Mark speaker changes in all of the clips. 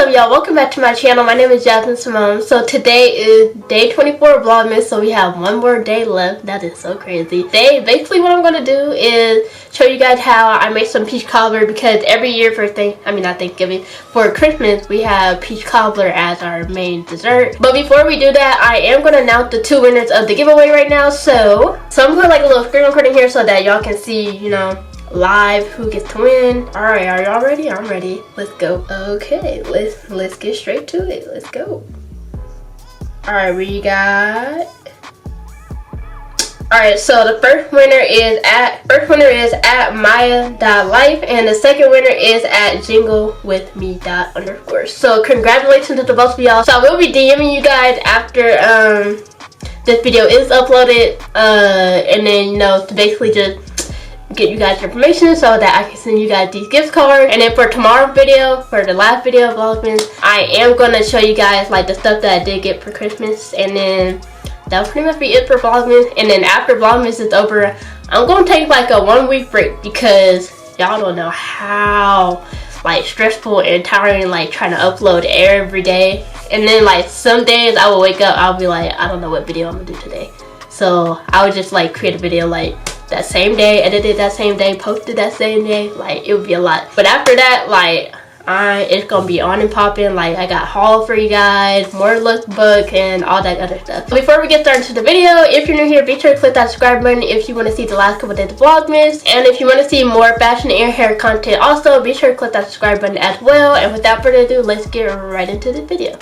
Speaker 1: up, y'all? Welcome back to my channel. My name is Jasmine Simone. So today is day 24 of Vlogmas, so we have one more day left. That is so crazy. Today, basically what I'm going to do is show you guys how I made some peach cobbler, because every year for for Christmas, we have peach cobbler as our main dessert. But before we do that, I am going to announce the two winners of the giveaway right now. So I'm going to like a little screen recording here so that y'all can see, you know, live who gets to win. All right, are y'all ready? I'm ready. Let's go. Okay, let's get straight to it. Let's go. All right, we got. All right, so the first winner is at Maya.life, and the second winner is at jinglewithme._. So congratulations to the both of y'all. So I will be DMing you guys after this video is uploaded, and then, you know, to basically just get you guys information so that I can send you guys these gift cards. And then for tomorrow's video, for the last video of Vlogmas, I am going to show you guys like the stuff that I did get for Christmas. And then that'll pretty much be it for Vlogmas. And then after Vlogmas is over, I'm going to take like a 1 week break, because y'all don't know how like stressful and tiring like trying to upload every day. And then like some days I will wake up, I'll be like, I don't know what video I'm gonna do today. So I would just like create a video like that same day, edited that same day, posted that same day. Like, it would be a lot. But after that, like, it's gonna be on and popping. Like, I got haul for you guys, more lookbook, and all that other stuff. Before we get started to the video, if you're new here, be sure to click that subscribe button if you want to see the last couple days of Vlogmas. And if you want to see more fashion and hair content also, be sure to click that subscribe button as well. And without further ado, let's get right into the video.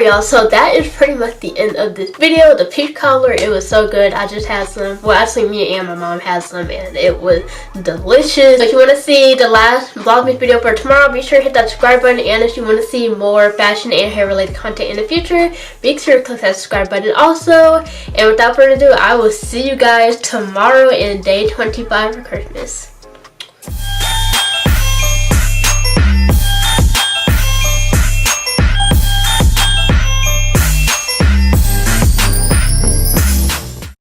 Speaker 1: Alright y'all, so that is pretty much the end of this video. The peach cobbler, it was so good. I just had some. Well, actually me and my mom had some and it was delicious. So if you want to see the last Vlogmas video for tomorrow, be sure to hit that subscribe button. And if you want to see more fashion and hair related content in the future, be sure to click that subscribe button also. And without further ado, I will see you guys tomorrow in day 25 for Christmas.